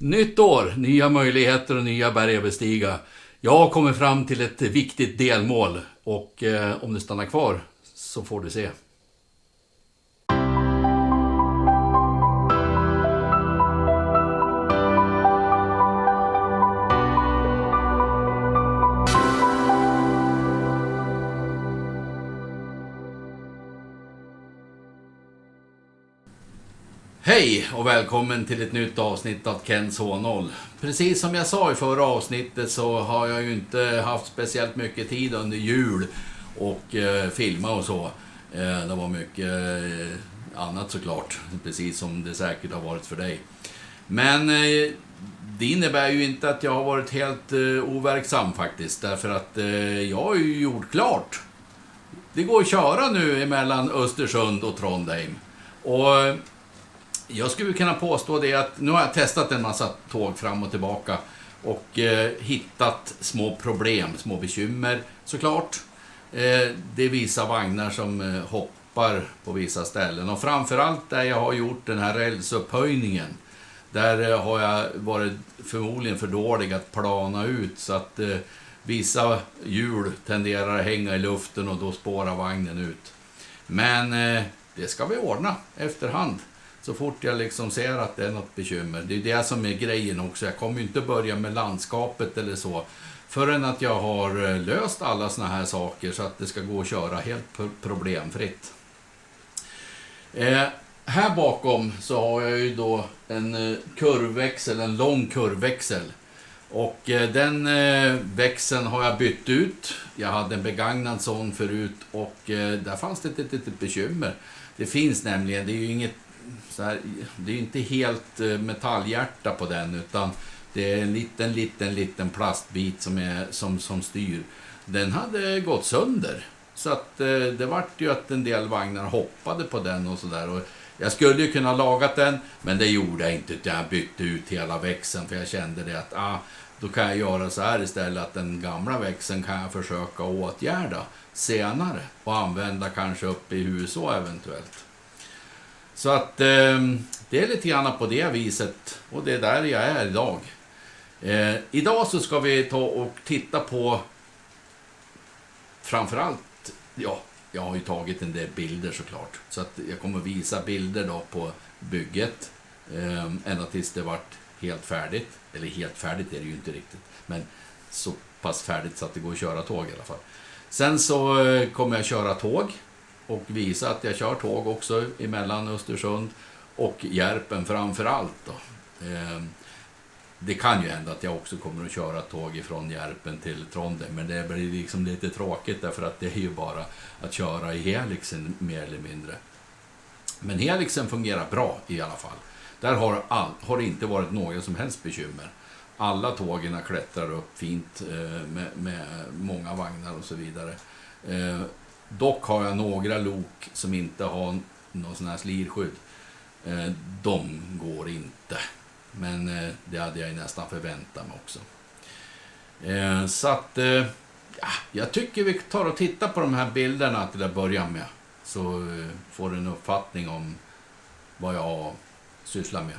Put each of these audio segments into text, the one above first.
Nytt år, nya möjligheter och nya berg att bestiga. Jag har kommit fram till ett viktigt delmål och om du stannar kvar så får du se. Hej och välkommen till ett nytt avsnitt av Kens H0. Precis som jag sa i förra avsnittet så har jag ju inte haft speciellt mycket tid under jul och filma och så. Det var mycket annat såklart, precis som det säkert har varit för dig. Men det innebär ju inte att jag har varit helt overksam faktiskt, därför att jag har ju gjort klart. Det går att köra nu emellan Östersund och Trondheim. Och jag skulle kunna påstå det att nu har jag testat en massa tåg fram och tillbaka och hittat små problem, små bekymmer såklart. Det är vissa vagnar som hoppar på vissa ställen och framförallt där jag har gjort den här rälsupphöjningen. Där har jag varit förmodligen för dålig att plana ut så att vissa hjul tenderar att hänga i luften och då spårar vagnen ut. Men det ska vi ordna efterhand. Så fort jag liksom ser att det är något bekymmer. Det är det som är grejen också. Jag kommer ju inte börja med landskapet eller så. Förrän att jag har löst alla såna här saker så att det ska gå att köra helt problemfritt. Här bakom så har jag ju då en kurvväxel, en lång kurvväxel. Och den växeln har jag bytt ut. Jag hade en begagnad sån förut och där fanns det ett litet bekymmer. Det finns nämligen, det är ju inget så här, det är inte helt metallhjärta på den utan det är en liten plastbit som styr. Den hade gått sönder så att det vart ju att en del vagnar hoppade på den och sådär. Och jag skulle ju kunna lagat den men det gjorde jag inte utan jag bytte ut hela växeln för jag kände det att då kan jag göra så här istället att den gamla växeln kan jag försöka åtgärda senare och använda kanske upp i USA eventuellt. Så att det är lite grann på det viset och det är där jag är idag. Idag så ska vi ta och titta på framförallt, jag har ju tagit en del bilder såklart. Så att jag kommer visa bilder då på bygget ända tills det vart helt färdigt. Eller helt färdigt är det ju inte riktigt, men så pass färdigt så att det går att köra tåg i alla fall. Sen så kommer jag köra tåg. Och visa att jag kör tåg också emellan Östersund och Järpen framförallt då. Det kan ju hända att jag också kommer att köra tåg ifrån Järpen till Trondheim. Men det blir liksom lite tråkigt därför att det är ju bara att köra i helixen mer eller mindre. Men helixen fungerar bra i alla fall. Där har det inte varit några som helst bekymmer. Alla tågen klättrar upp fint med många vagnar och så vidare. Dock har jag några lok som inte har någon sån här slirskydd. De går inte. Men det hade jag nästan förväntat mig också. Så att jag tycker vi tar och tittar på de här bilderna till att börja med. Så får du en uppfattning om vad jag sysslar med.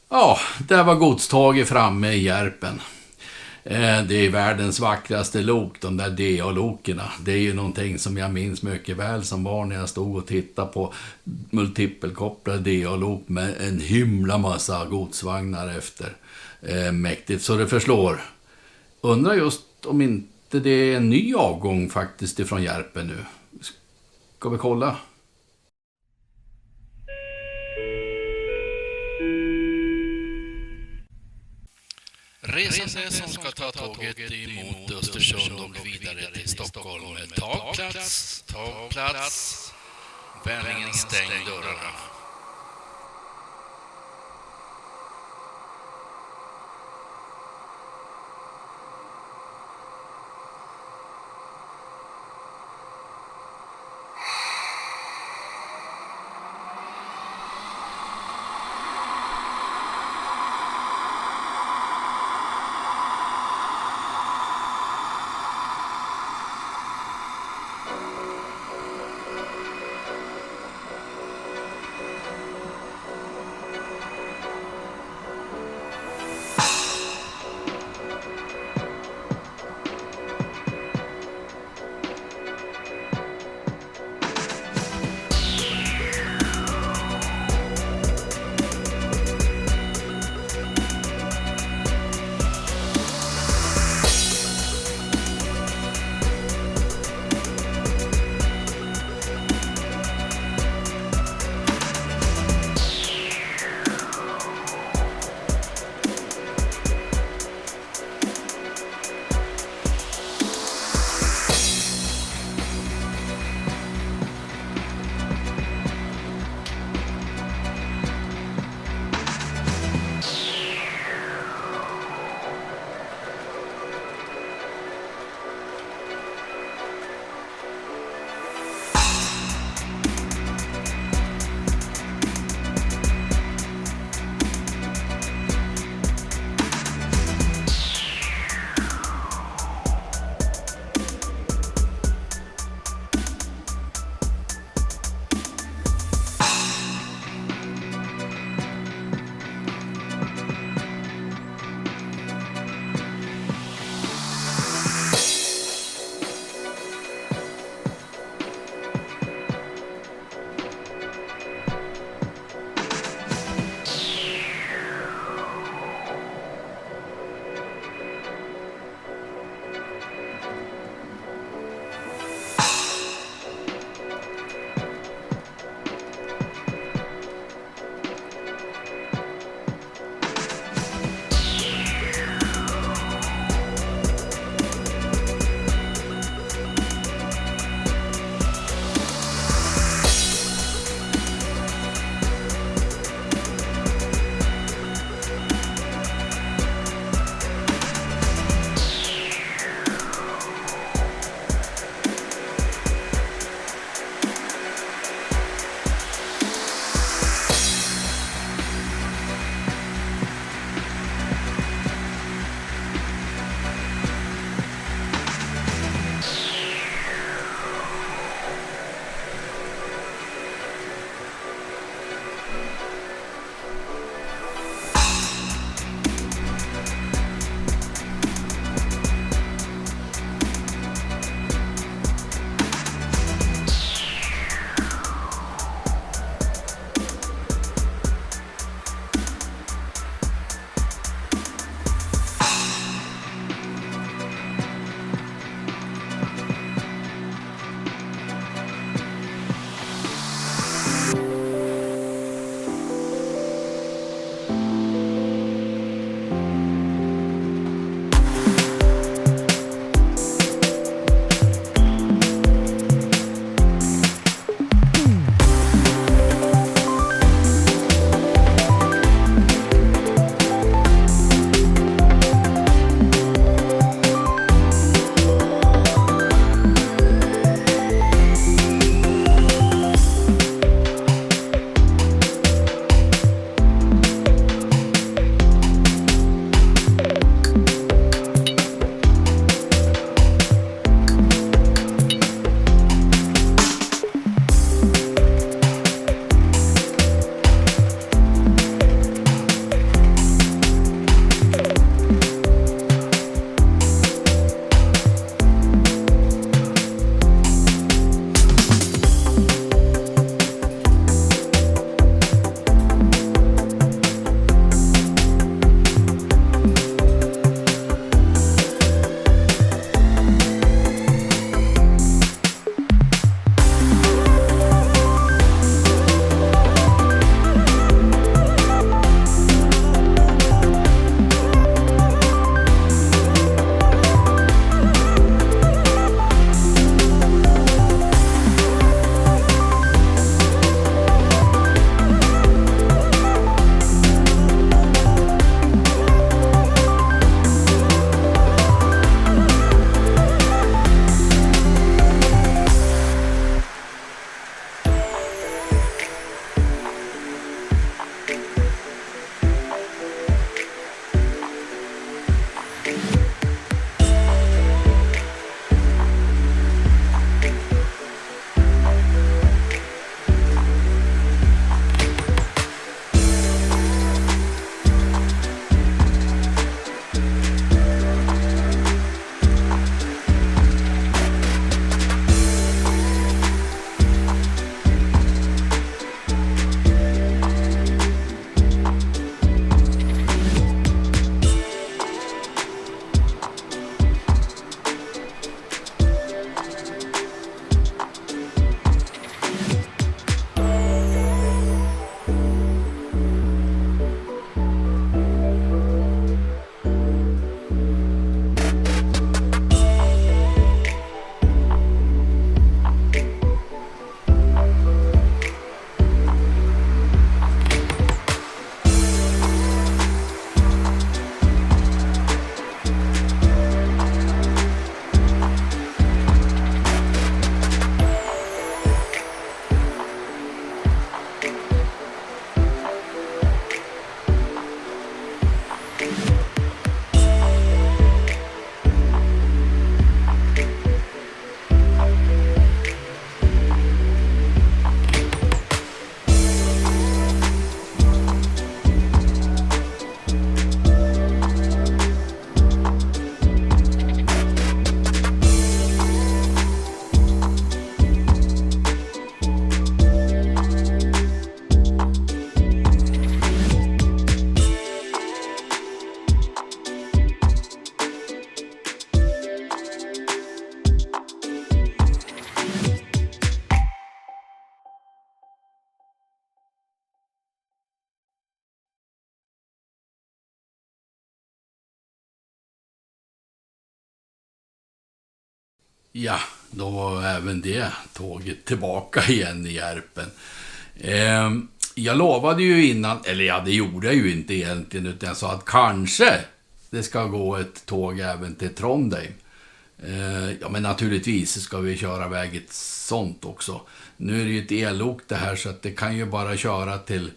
Ja, där var godstaget framme i Järpen. Det är världens vackraste lok, de där DA-lokerna. Det är ju någonting som jag minns mycket väl som barn när jag stod och tittade på multipelkopplade DA-lok med en himla massa godsvagnar efter. Mäktigt så det förslår. Undrar just om inte det är en ny avgång faktiskt ifrån Järpen nu. Ska vi kolla? Resande som ska ta tåget emot Östersund och vidare till Stockholm. Tagplats. Vänligen stäng dörrarna. Ja, då var även det tåget tillbaka igen i Järpen. Jag lovade ju innan, eller ja, det gjorde jag ju inte egentligen, utan jag sa att kanske det ska gå ett tåg även till Trondheim. Ja, men naturligtvis ska vi köra iväg ett sånt också. Nu är det ju ett ellok det här, så att det kan ju bara köra till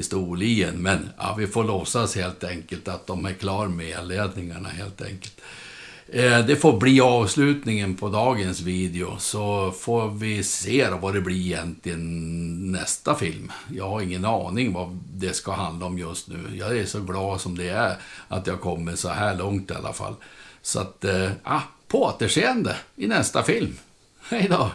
Storlien. Men ja, vi får låtsas helt enkelt att de är klar med elledningarna helt enkelt. Det får bli avslutningen på dagens video, så får vi se vad det blir egentligen nästa film. Jag har ingen aning vad det ska handla om just nu. Jag är så glad som det är att jag kommer så här långt i alla fall. Så att, på återseende i nästa film. Hej då!